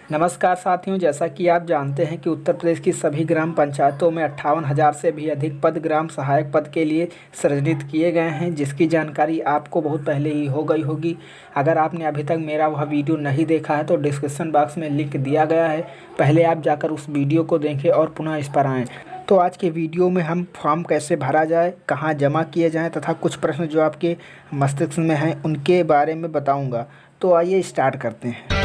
नमस्कार साथियों, जैसा कि आप जानते हैं कि उत्तर प्रदेश की सभी ग्राम पंचायतों में 58,000 से भी अधिक पद ग्राम सहायक पद के लिए सृजित किए गए हैं, जिसकी जानकारी आपको बहुत पहले ही हो गई होगी। अगर आपने अभी तक मेरा वह वीडियो नहीं देखा है तो डिस्क्रिप्शन बॉक्स में लिंक दिया गया है, पहले आप जाकर उस वीडियो को देखें और पुनः इस पर आएँ। तो आज के वीडियो में हम फॉर्म कैसे भरा जाए, कहाँ जमा किए जाएँ तथा कुछ प्रश्न जो आपके मस्तिष्क में हैं उनके बारे में बताऊँगा। तो आइए स्टार्ट करते हैं।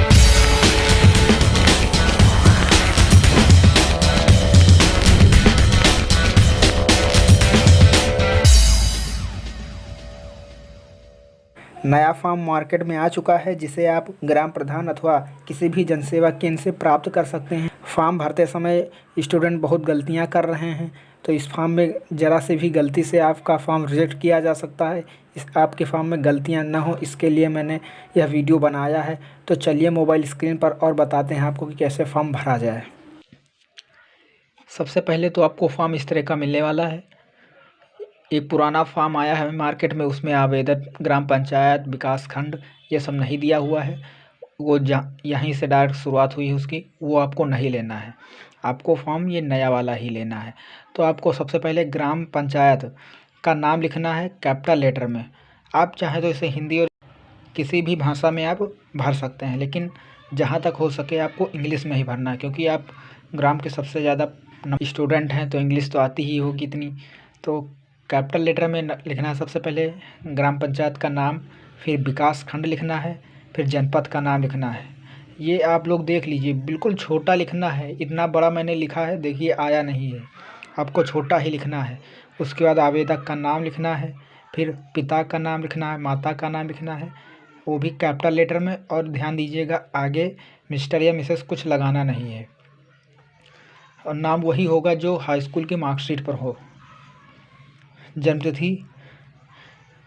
नया फॉर्म मार्केट में आ चुका है, जिसे आप ग्राम प्रधान अथवा किसी भी जनसेवा केंद्र से प्राप्त कर सकते हैं। फॉर्म भरते समय स्टूडेंट बहुत गलतियां कर रहे हैं, तो इस फॉर्म में ज़रा से भी गलती से आपका फॉर्म रिजेक्ट किया जा सकता है। इस आपके फॉर्म में गलतियां न हो, इसके लिए मैंने यह वीडियो बनाया है। तो चलिए मोबाइल स्क्रीन पर और बताते हैं आपको कि कैसे फॉर्म भरा जाए। सबसे पहले तो आपको फॉर्म इस तरह का मिलने वाला है। एक पुराना फॉर्म आया है मार्केट में, उसमें आवेदन ग्राम पंचायत विकास खंड ये सब नहीं दिया हुआ है। वो यहीं से डायरेक्ट शुरुआत हुई है उसकी, वो आपको नहीं लेना है। आपको फॉर्म ये नया वाला ही लेना है। तो आपको सबसे पहले ग्राम पंचायत का नाम लिखना है कैपिटल लेटर में। आप चाहें तो इसे हिंदी और किसी भी भाषा में आप भर सकते हैं, लेकिन जहाँ तक हो सके आपको इंग्लिश में ही भरना है, क्योंकि आप ग्राम के सबसे ज़्यादा स्टूडेंट हैं तो इंग्लिश तो आती ही होगी इतनी। तो कैपिटल लेटर में लिखना है सबसे पहले ग्राम पंचायत का नाम, फिर विकास खंड लिखना है, फिर जनपद का नाम लिखना है। ये आप लोग देख लीजिए, बिल्कुल छोटा लिखना है। इतना बड़ा मैंने लिखा है, देखिए आया नहीं है, आपको छोटा ही लिखना है। उसके बाद आवेदक का नाम लिखना है, फिर पिता का नाम लिखना है, माता का नाम लिखना है, वो भी कैपिटल लेटर में। और ध्यान दीजिएगा, आगे मिस्टर या मिसेस कुछ लगाना नहीं है, और नाम वही होगा जो हाई स्कूल की मार्कशीट पर हो। जन्मतिथि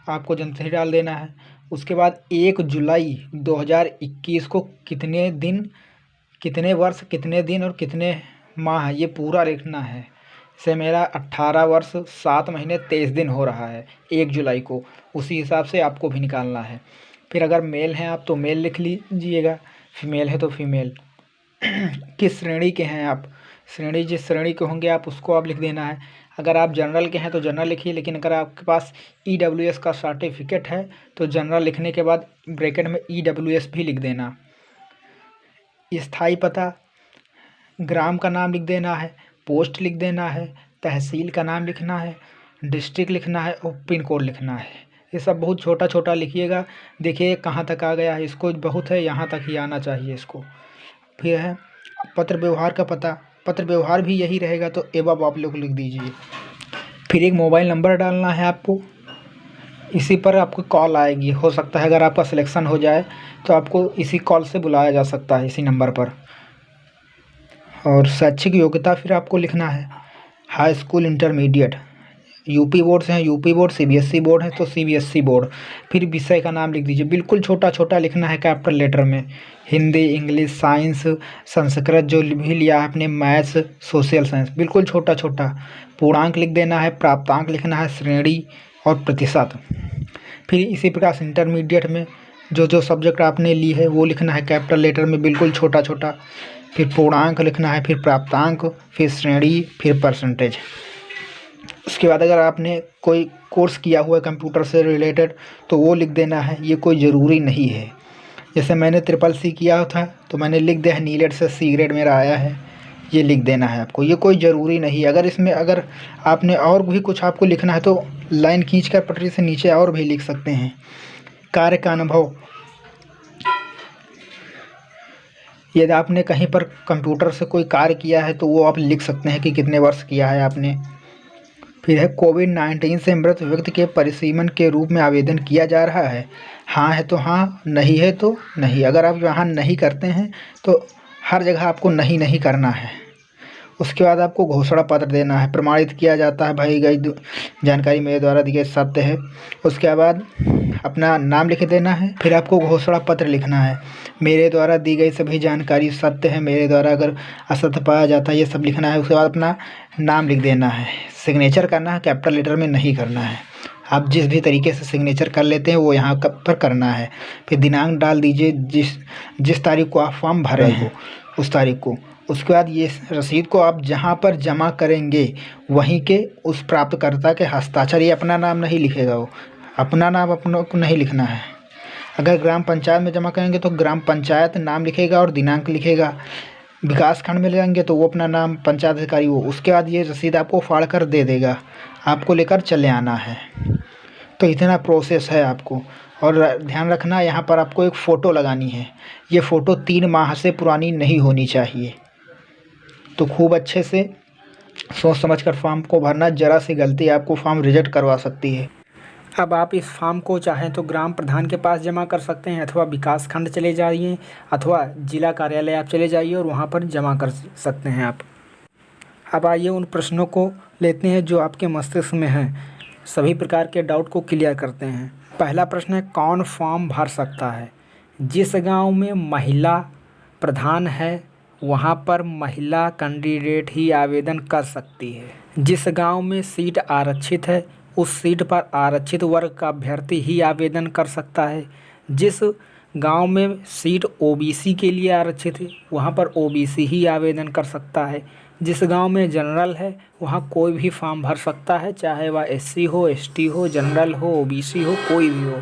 आपको जन्मतिथि डाल देना है। उसके बाद 1 जुलाई 2021 को कितने दिन, कितने वर्ष, कितने दिन और कितने माह है, ये पूरा लिखना है। जैसे मेरा 18 वर्ष 7 महीने 23 दिन हो रहा है 1 जुलाई को, उसी हिसाब से आपको भी निकालना है। फिर अगर मेल हैं आप तो मेल लिख लीजिएगा, फीमेल है तो फीमेल। किस श्रेणी के हैं आप, श्रेणी जिस श्रेणी के होंगे आप उसको आप लिख देना है। अगर आप जनरल के हैं तो जनरल लिखिए, लेकिन अगर आपके पास EWS का सर्टिफिकेट है तो जनरल लिखने के बाद ब्रैकेट में EWS भी लिख देना। स्थायी पता, ग्राम का नाम लिख देना है, पोस्ट लिख देना है, तहसील का नाम लिखना है, डिस्ट्रिक्ट लिखना है और पिन कोड लिखना है। ये सब बहुत छोटा छोटा लिखिएगा। देखिए कहाँ तक आ गया है, इसको बहुत है, यहाँ तक ही आना चाहिए इसको। फिर है पत्र व्यवहार का पता, पत्र व्यवहार भी यही रहेगा, तो एवं आप लोग लिख दीजिए। फिर एक मोबाइल नंबर डालना है आपको, इसी पर आपको कॉल आएगी। हो सकता है अगर आपका सिलेक्शन हो जाए तो आपको इसी कॉल से बुलाया जा सकता है, इसी नंबर पर। और शैक्षिक योग्यता फिर आपको लिखना है high school intermediate. UP board से हैं यूपी बोर्ड, CBSE बोर्ड है तो CBSE बोर्ड। फिर विषय का नाम लिख दीजिए, बिल्कुल छोटा छोटा लिखना है कैपिटल लेटर में। हिंदी, इंग्लिश, साइंस, संस्कृत जो भी लिया है आपने, मैथ्स, सोशल साइंस, बिल्कुल छोटा छोटा। पूर्णांक लिख देना है, प्राप्तांक लिखना है, श्रेणी और प्रतिशत। फिर इसी प्रकार से इंटरमीडिएट में जो जो सब्जेक्ट आपने ली है वो लिखना है कैपिटल लेटर में, बिल्कुल छोटा छोटा। फिर पूर्णांक लिखना है, फिर प्राप्तांक, फिर श्रेणी, फिर परसेंटेज। उसके बाद अगर आपने कोई कोर्स किया हुआ है कंप्यूटर से रिलेटेड तो वो लिख देना है, ये कोई ज़रूरी नहीं है। जैसे मैंने CCC किया था तो मैंने लिख दिया है नीलेट से C ग्रेड मेरा आया है, ये लिख देना है आपको, ये कोई ज़रूरी नहीं है। अगर इसमें अगर आपने और भी कुछ आपको लिखना है तो लाइन खींचकर पटरी से नीचे और भी लिख सकते हैं। कार्य का अनुभव, यदि आपने कहीं पर कंप्यूटर से कोई कार्य किया है तो वो आप लिख सकते हैं कि कितने वर्ष किया है आपने। फिर है कोविड-19 से मृत व्यक्ति के परिसीमन के रूप में आवेदन किया जा रहा है। हाँ है तो हाँ, नहीं है तो नहीं। अगर आप यहाँ नहीं करते हैं तो हर जगह आपको नहीं नहीं करना है। उसके बाद आपको घोषणा पत्र देना है, प्रमाणित किया जाता है भाई गई जानकारी मेरे द्वारा दी गई सत्य है। उसके बाद अपना नाम लिख देना है। फिर आपको घोषणा पत्र लिखना है, मेरे द्वारा दी गई सभी जानकारी सत्य है, मेरे द्वारा अगर असत्य पाया जाता है ये सब लिखना है। उसके बाद अपना नाम लिख देना है, सिग्नेचर करना है, कैपिटल लेटर में नहीं करना है। आप जिस भी तरीके से सिग्नेचर कर लेते हैं वो यहाँ पर करना है। फिर दिनांक डाल दीजिए जिस तारीख को आप फॉर्म भरे हो उस तारीख को। उसके बाद ये रसीद को आप जहाँ पर जमा करेंगे वहीं के उस प्राप्तकर्ता के हस्ताक्षर, ये अपना नाम नहीं लिखेगा, वो अपना नाम अपनों को नहीं लिखना है। अगर ग्राम पंचायत में जमा करेंगे तो ग्राम पंचायत नाम लिखेगा और दिनांक लिखेगा। विकास खंड में ले जाएंगे तो वो अपना नाम पंचायत अधिकारी वो। उसके बाद ये रसीद आपको फाड़ कर दे देगा, आपको लेकर चले आना है। तो इतना प्रोसेस है आपको। और ध्यान रखना, यहाँ पर आपको एक फ़ोटो लगानी है। ये फ़ोटो 3 माह से पुरानी नहीं होनी चाहिए। तो खूब अच्छे से सोच समझ कर फॉर्म को भरना। ज़रा सी गलती आपको फॉर्म रिजेक्ट करवा सकती है। अब आप इस फॉर्म को चाहें तो ग्राम प्रधान के पास जमा कर सकते हैं, अथवा विकास खंड चले जाइए, अथवा जिला कार्यालय आप चले जाइए और वहाँ पर जमा कर सकते हैं आप। अब आइए उन प्रश्नों को लेते हैं जो आपके मस्तिष्क में हैं, सभी प्रकार के डाउट को क्लियर करते हैं। पहला प्रश्न है, कौन फॉर्म भर सकता है? जिस गांव में महिला प्रधान है वहां पर महिला कैंडिडेट ही आवेदन कर सकती है। जिस गांव में सीट आरक्षित है उस सीट पर आरक्षित वर्ग का अभ्यर्थी ही आवेदन कर सकता है। जिस गांव में सीट ओबीसी के लिए आरक्षित है वहां पर ओबीसी ही आवेदन कर सकता है। जिस गांव में जनरल है वहां कोई भी फॉर्म भर सकता है, चाहे वह एससी हो, एसटी हो, जनरल हो, ओबीसी हो, कोई भी हो।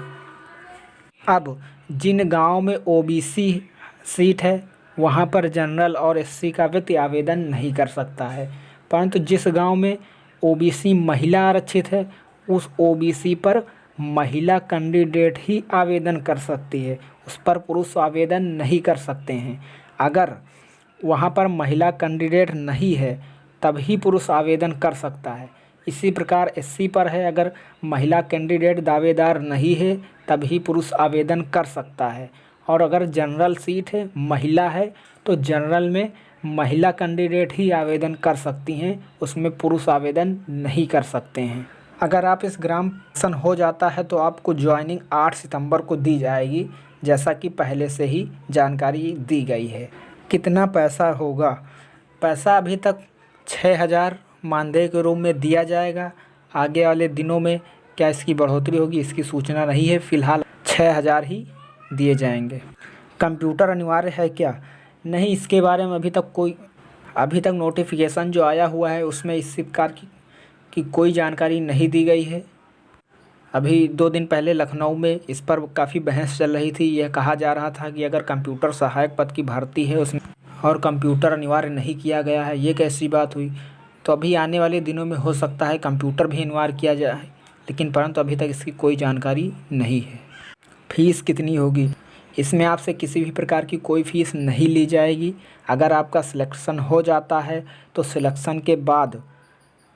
अब जिन गांव में ओबीसी सीट है वहां पर जनरल और एससी का व्यक्ति आवेदन नहीं कर सकता है, परंतु जिस गांव में ओबीसी महिला आरक्षित है उस ओबीसी पर महिला कैंडिडेट ही आवेदन कर सकती है, उस पर पुरुष आवेदन नहीं कर सकते हैं। अगर वहाँ पर महिला कैंडिडेट नहीं है तभी पुरुष आवेदन कर सकता है। इसी प्रकार एससी पर है, अगर महिला कैंडिडेट दावेदार नहीं है तभी पुरुष आवेदन कर सकता है। और अगर जनरल सीट है, महिला है, तो जनरल में महिला कैंडिडेट ही आवेदन कर सकती हैं, उसमें पुरुष आवेदन नहीं कर सकते हैं। अगर आप इस ग्राम पंचायत हो जाता है तो आपको ज्वाइनिंग 8 सितंबर को दी जाएगी, जैसा कि पहले से ही जानकारी दी गई है। कितना पैसा होगा? पैसा अभी तक 6,000 मानदेय के रूप में दिया जाएगा। आगे वाले दिनों में क्या इसकी बढ़ोतरी होगी इसकी सूचना नहीं है, फ़िलहाल 6,000 ही दिए जाएंगे। कंप्यूटर अनिवार्य है क्या? नहीं, इसके बारे में अभी तक नोटिफिकेशन जो आया हुआ है उसमें इस प्रकार की कोई जानकारी नहीं दी गई है। अभी 2 दिन पहले लखनऊ में इस पर काफ़ी बहस चल रही थी। यह कहा जा रहा था कि अगर कंप्यूटर सहायक पद की भर्ती है उसमें और कंप्यूटर अनिवार्य नहीं किया गया है, ये कैसी बात हुई? तो अभी आने वाले दिनों में हो सकता है कंप्यूटर भी अनिवार्य किया जाए, लेकिन परंतु अभी तक इसकी कोई जानकारी नहीं है। फीस कितनी होगी? इसमें आपसे किसी भी प्रकार की कोई फ़ीस नहीं ली जाएगी। अगर आपका सिलेक्शन हो जाता है तो सिलेक्शन के बाद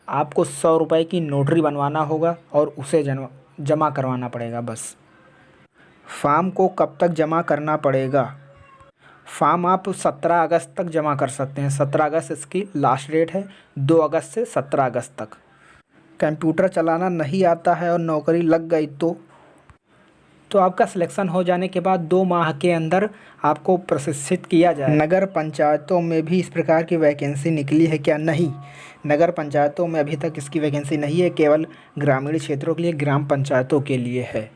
आपको 100 रुपये की नोटरी बनवाना होगा और उसे जमा करवाना पड़ेगा बस। फॉर्म को कब तक जमा करना पड़ेगा? फॉर्म आप 17 अगस्त तक जमा कर सकते हैं। 17 अगस्त इसकी लास्ट डेट है, 2 अगस्त से 17 अगस्त तक। कंप्यूटर चलाना नहीं आता है और नौकरी लग गई तो आपका सिलेक्शन हो जाने के बाद 2 माह के अंदर आपको प्रशिक्षित किया जाए। नगर पंचायतों में भी इस प्रकार की वैकेंसी निकली है क्या? नहीं, नगर पंचायतों में अभी तक इसकी वैकेंसी नहीं है, केवल ग्रामीण क्षेत्रों के लिए, ग्राम पंचायतों के लिए है।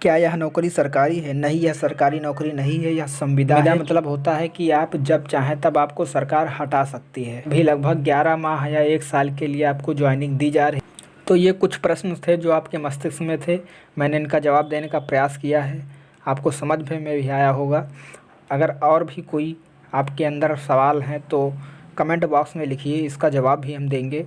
क्या यह नौकरी सरकारी है? नहीं, यह सरकारी नौकरी नहीं है, यह संविदा है। मतलब होता है कि आप जब चाहें तब आपको सरकार हटा सकती है। अभी लगभग 11 माह या 1 साल के लिए आपको ज्वाइनिंग दी जा रही है। तो ये कुछ प्रश्न थे जो आपके मस्तिष्क में थे, मैंने इनका जवाब देने का प्रयास किया है, आपको समझ में भी आया होगा। अगर और भी कोई आपके अंदर सवाल हैं तो कमेंट बॉक्स में लिखिए, इसका जवाब भी हम देंगे।